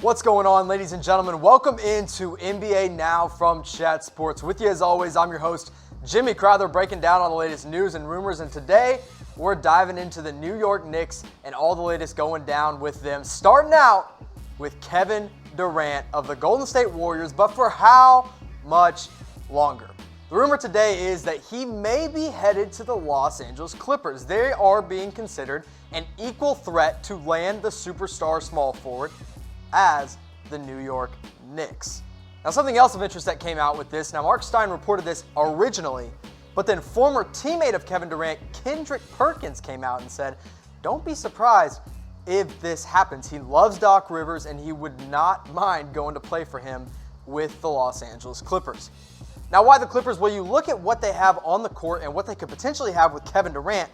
What's going on, ladies and gentlemen? Welcome into NBA Now from Chat Sports. With you as always, I'm your host, Jimmy Crowther, breaking down all the latest news and rumors. And today, we're diving into the New York Knicks and all the latest going down with them. Starting out with Kevin Durant of the Golden State Warriors, but for how much longer? The rumor today is that he may be headed to the Los Angeles Clippers. They are being considered an equal threat to land the superstar small forward as the New York Knicks. Now, something else of interest that came out with this. Now, Mark Stein reported this originally, but then former teammate of Kevin Durant, Kendrick Perkins, came out and said, don't be surprised if this happens. He loves Doc Rivers, and he would not mind going to play for him with the Los Angeles Clippers. Now, why the Clippers? Well, you look at what they have on the court and what they could potentially have with Kevin Durant,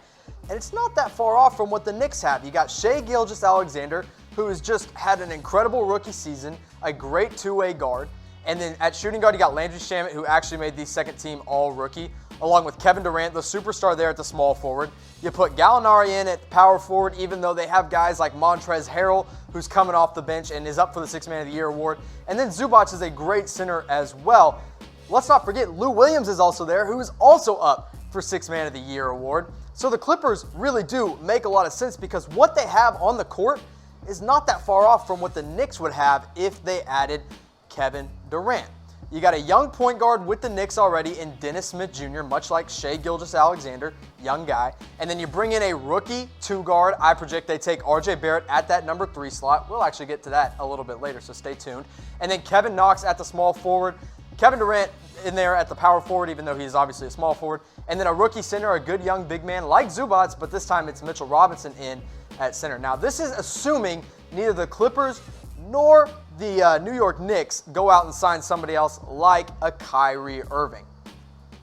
and it's not that far off from what the Knicks have. You got Shai Gilgeous-Alexander, who has just had an incredible rookie season, a great two-way guard. And then at shooting guard, you got Landry Shamet, who actually made the second team all-rookie, along with Kevin Durant, the superstar there at the small forward. You put Gallinari in at power forward, even though they have guys like Montrezl Harrell, who's coming off the bench and is up for the Sixth Man of the Year award. And then Zubac is a great center as well. Let's not forget Lou Williams is also there, who is also up for Sixth Man of the Year award. So the Clippers really do make a lot of sense because what they have on the court is not that far off from what the Knicks would have if they added Kevin Durant. You got a young point guard with the Knicks already in Dennis Smith Jr., much like Shai Gilgeous-Alexander, young guy. And then you bring in a rookie two guard. I project they take RJ Barrett at that number 3 slot. We'll actually get to that a little bit later, so stay tuned. And then Kevin Knox at the small forward. Kevin Durant in there at the power forward, even though he's obviously a small forward. And then a rookie center, a good young big man like Zubac, but this time it's Mitchell Robinson in at center. Now, this is assuming neither the Clippers nor the New York Knicks go out and sign somebody else like a Kyrie Irving.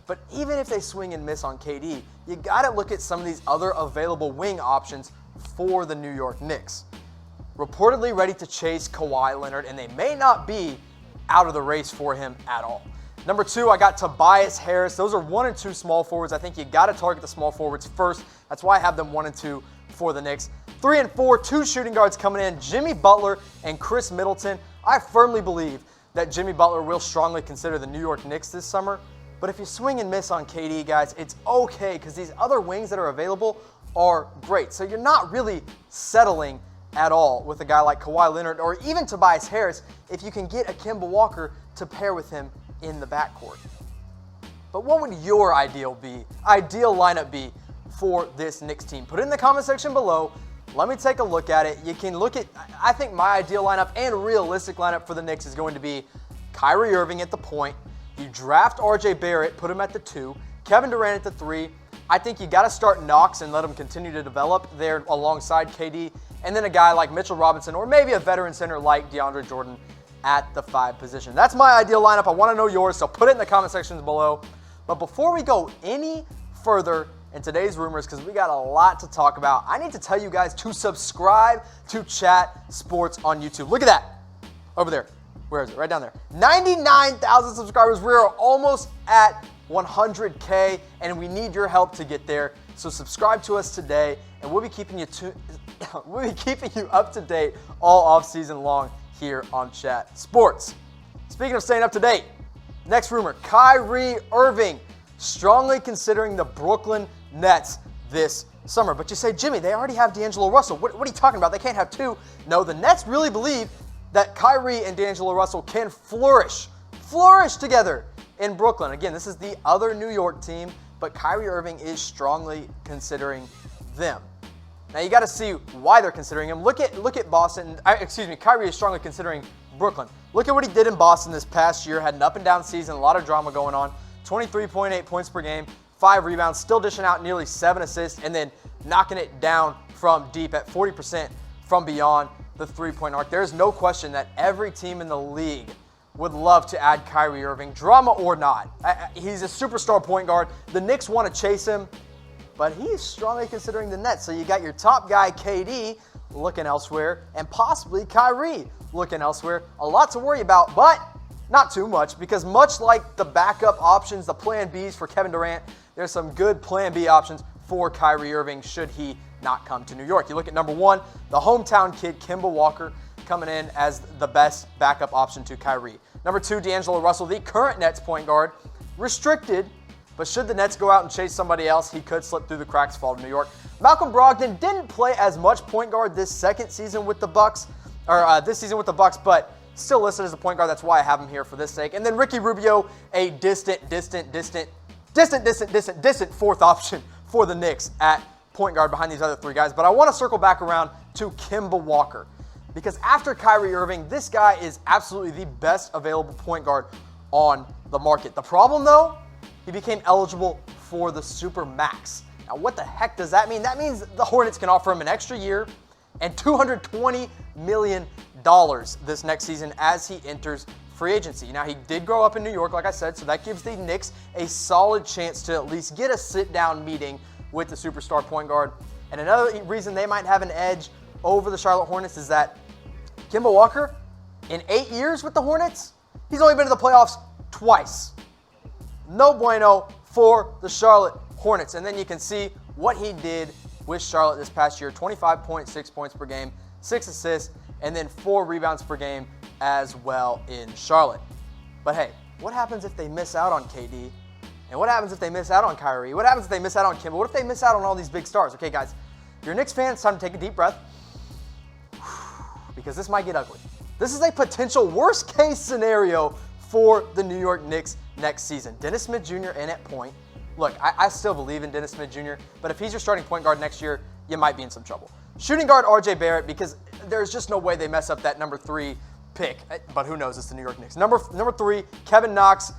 But even if they swing and miss on KD, you got to look at some of these other available wing options for the New York Knicks. Reportedly ready to chase Kawhi Leonard, and they may not be out of the race for him at all. Number 2, I got Tobias Harris. Those are 1 and 2 small forwards. I think you got to target the small forwards first. That's why I have them 1 and 2 for the Knicks. 3 and 4, 2 shooting guards coming in, Jimmy Butler and Chris Middleton. I firmly believe that Jimmy Butler will strongly consider the New York Knicks this summer. But if you swing and miss on KD, guys, it's okay because these other wings that are available are great. So you're not really settling at all with a guy like Kawhi Leonard or even Tobias Harris if you can get a KEMBA Walker to pair with him in the backcourt. But what would your ideal lineup be for this Knicks team? Put it in the comment section below. Let me take a look at it. You can look at, I think my ideal lineup and realistic lineup for the Knicks is going to be Kyrie Irving at the point. You draft RJ Barrett, put him at the 2. Kevin Durant at the 3. I think you got to start Knox and let him continue to develop there alongside KD. And then a guy like Mitchell Robinson or maybe a veteran center like DeAndre Jordan at the 5 position. That's my ideal lineup. I want to know yours, so put it in the comment sections below. But before we go any further in today's rumors, because we got a lot to talk about, I need to tell you guys to subscribe to Chat Sports on YouTube. Look at that. Over there. Where is it? Right down there. 99,000 subscribers. We are almost at 100K, and we need your help to get there. So subscribe to us today, and we'll be keeping you up to date all off season long here on Chat Sports. Speaking of staying up to date, next rumor, Kyrie Irving strongly considering the Brooklyn Nets this summer. But you say, Jimmy, they already have D'Angelo Russell. What are you talking about? They can't have 2. No, the Nets really believe that Kyrie and D'Angelo Russell can flourish together in Brooklyn. Again, this is the other New York team, but Kyrie Irving is strongly considering them. Now you got to see why they're considering him. Look at Boston. Kyrie is strongly considering Brooklyn. Look at what he did in Boston this past year. Had an up and down season, a lot of drama going on. 23.8 points per game, 5 rebounds, still dishing out nearly 7 assists, and then knocking it down from deep at 40% from beyond the three-point arc. There's no question that every team in the league would love to add Kyrie Irving, drama or not. He's a superstar point guard. The Knicks want to chase him, but he's strongly considering the Nets. So you got your top guy, KD, looking elsewhere, and possibly Kyrie looking elsewhere. A lot to worry about, but not too much, because much like the backup options, the plan Bs for Kevin Durant, there's some good plan B options for Kyrie Irving should he not come to New York. You look at number 1, the hometown kid, Kemba Walker. coming in as the best backup option to Kyrie. Number 2, D'Angelo Russell, the current Nets point guard, restricted, but should the Nets go out and chase somebody else, he could slip through the cracks, fall to New York. Malcolm Brogdon didn't play as much point guard this season with the Bucks, but still listed as a point guard. That's why I have him here for this sake. And then Ricky Rubio, a distant fourth option for the Knicks at point guard behind these other 3 guys. But I want to circle back around to KEMBA Walker, because after Kyrie Irving, this guy is absolutely the best available point guard on the market. The problem, though, he became eligible for the Super Max. Now, what the heck does that mean? That means the Hornets can offer him an extra year and $220 million this next season as he enters free agency. Now, he did grow up in New York, like I said, so that gives the Knicks a solid chance to at least get a sit-down meeting with the superstar point guard. And another reason they might have an edge over the Charlotte Hornets is that KEMBA Walker, in 8 years with the Hornets, he's only been to the playoffs twice. No bueno for the Charlotte Hornets. And then you can see what he did with Charlotte this past year. 25.6 points per game, 6 assists, and then 4 rebounds per game as well in Charlotte. But hey, what happens if they miss out on KD? And what happens if they miss out on Kyrie? What happens if they miss out on KEMBA? What if they miss out on all these big stars? Okay, guys, if you're a Knicks fan, it's time to take a deep breath, because this might get ugly. This is a potential worst-case scenario for the New York Knicks next season. Dennis Smith Jr. in at point. Look, I still believe in Dennis Smith Jr., but if he's your starting point guard next year, you might be in some trouble. Shooting guard RJ Barrett, because there's just no way they mess up that number 3 pick, but who knows, it's the New York Knicks. Number 3, Kevin Knox,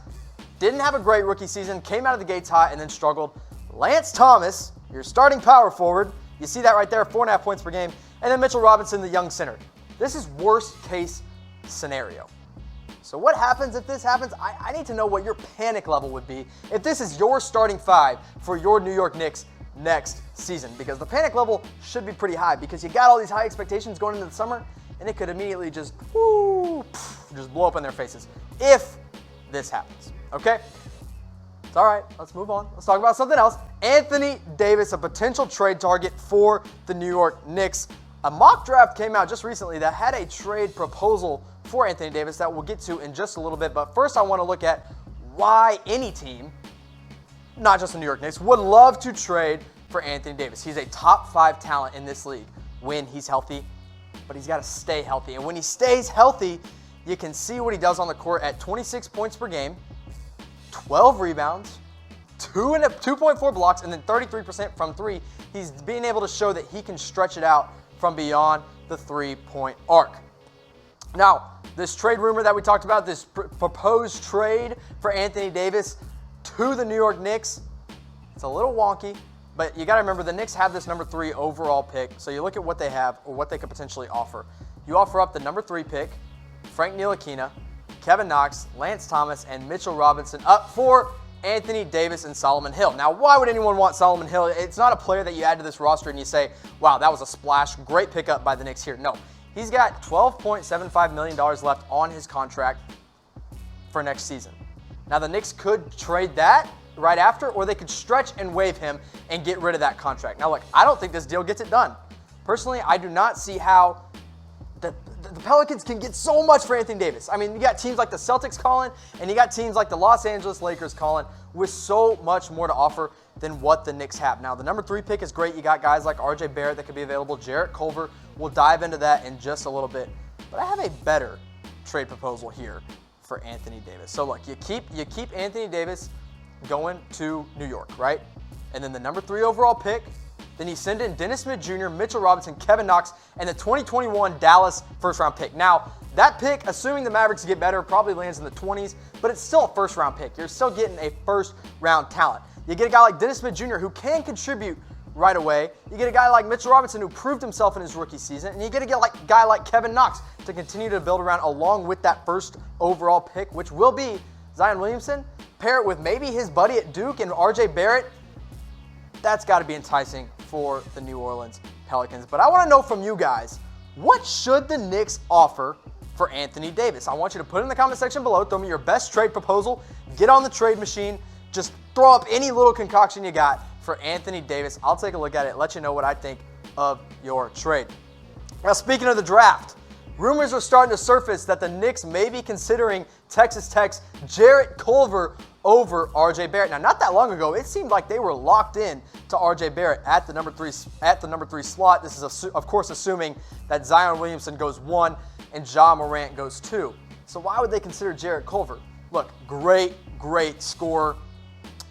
didn't have a great rookie season, came out of the gates hot and then struggled. Lance Thomas, your starting power forward, you see that right there, 4.5 points per game. And then Mitchell Robinson, the young center. This is worst case scenario. So what happens if this happens? I need to know what your panic level would be if this is your starting 5 for your New York Knicks next season, because the panic level should be pretty high, because you got all these high expectations going into the summer, and it could immediately just blow up in their faces if this happens, okay? It's all right, let's move on. Let's talk about something else. Anthony Davis, a potential trade target for the New York Knicks. A mock draft came out just recently that had a trade proposal for Anthony Davis that we'll get to in just a little bit. But first, I want to look at why any team, not just the New York Knicks, would love to trade for Anthony Davis. He's a top 5 talent in this league when he's healthy, but he's got to stay healthy. And when he stays healthy, you can see what he does on the court at 26 points per game, 12 rebounds, 2.4 blocks, and then 33% from 3. He's being able to show that he can stretch it out from beyond the 3-point arc. Now, this trade rumor that we talked about, this proposed trade for Anthony Davis to the New York Knicks, it's a little wonky, but you got to remember the Knicks have this number 3 overall pick, so you look at what they have or what they could potentially offer. You offer up the number 3 pick, Frank Ntilikina, Kevin Knox, Lance Thomas, and Mitchell Robinson up for Anthony Davis and Solomon Hill. Now, why would anyone want Solomon Hill? It's not a player that you add to this roster and you say, wow, that was a splash, great pickup by the Knicks here. No, he's got $12.75 million left on his contract for next season. Now, the Knicks could trade that right after, or they could stretch and waive him and get rid of that contract. Now, look, I don't think this deal gets it done. Personally, I do not see how the Pelicans can get so much for Anthony Davis. I mean, you got teams like the Celtics calling, and you got teams like the Los Angeles Lakers calling with so much more to offer than what the Knicks have. Now, the number 3 pick is great. You got guys like RJ Barrett that could be available, Jarrett Culver. We'll dive into that in just a little bit. But I have a better trade proposal here for Anthony Davis. So look, you keep Anthony Davis going to New York, right? And then the number 3 overall pick, then you send in Dennis Smith Jr., Mitchell Robinson, Kevin Knox, and the 2021 Dallas first-round pick. Now, that pick, assuming the Mavericks get better, probably lands in the 20s, but it's still a first-round pick. You're still getting a first-round talent. You get a guy like Dennis Smith Jr. who can contribute right away. You get a guy like Mitchell Robinson who proved himself in his rookie season, and you get a guy like Kevin Knox to continue to build around along with that first overall pick, which will be Zion Williamson. Pair it with maybe his buddy at Duke and RJ Barrett. That's got to be enticing for the New Orleans Pelicans. But I want to know from you guys, what should the Knicks offer for Anthony Davis? I want you to put it in the comment section below. Throw me your best trade proposal. Get on the trade machine. Just throw up any little concoction you got for Anthony Davis. I'll take a look at it, let you know what I think of your trade. Now, speaking of the draft, rumors are starting to surface that the Knicks may be considering Texas Tech's Jarrett Culver over RJ Barrett. Now, not that long ago, it seemed like they were locked in to RJ Barrett at the number three slot. This is, of course, assuming that Zion Williamson goes 1 and Ja Morant goes 2. So why would they consider Jarrett Culver? Look, great scorer.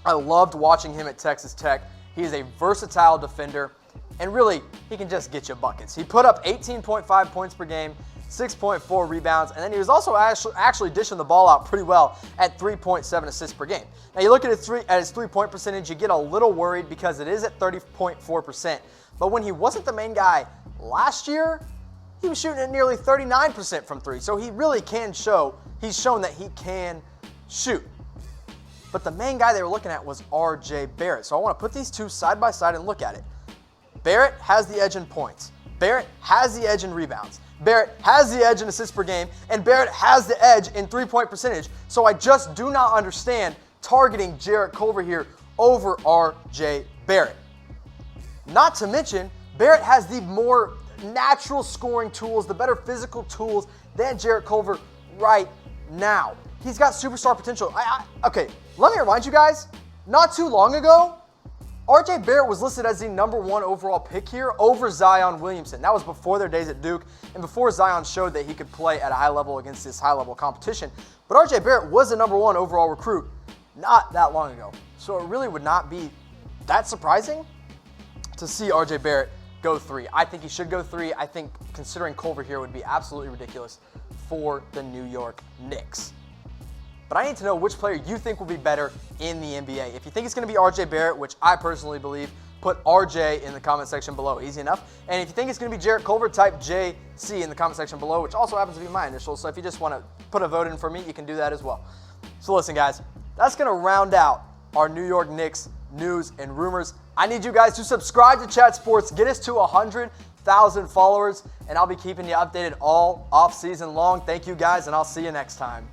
I loved watching him at Texas Tech. He is a versatile defender, and really, he can just get you buckets. He put up 18.5 points per game, 6.4 rebounds, and then he was also actually dishing the ball out pretty well at 3.7 assists per game. Now, you look at his three-point percentage, you get a little worried because it is at 30.4%. But when he wasn't the main guy last year, he was shooting at nearly 39% from three. So he really can he's shown that he can shoot. But the main guy they were looking at was RJ Barrett. So I want to put these two side by side and look at it. Barrett has the edge in points. Barrett has the edge in rebounds. Barrett has the edge in assists per game, and Barrett has the edge in three-point percentage. So I just do not understand targeting Jarrett Culver here over RJ Barrett. Not to mention, Barrett has the more natural scoring tools, the better physical tools than Jarrett Culver right now. He's got superstar potential. Okay, let me remind you guys, not too long ago, RJ Barrett was listed as the number 1 overall pick here over Zion Williamson. That was before their days at Duke and before Zion showed that he could play at a high level against this high-level competition. But RJ Barrett was the number 1 overall recruit not that long ago. So it really would not be that surprising to see RJ Barrett go 3. I think he should go 3. I think considering Culver here would be absolutely ridiculous for the New York Knicks. But I need to know which player you think will be better in the NBA. If you think it's going to be RJ Barrett, which I personally believe, put RJ in the comment section below. Easy enough. And if you think it's going to be Jarrett Culver, type JC in the comment section below, which also happens to be my initials. So if you just want to put a vote in for me, you can do that as well. So listen, guys, that's going to round out our New York Knicks news and rumors. I need you guys to subscribe to Chat Sports, get us to 100,000 followers, and I'll be keeping you updated all off-season long. Thank you, guys, and I'll see you next time.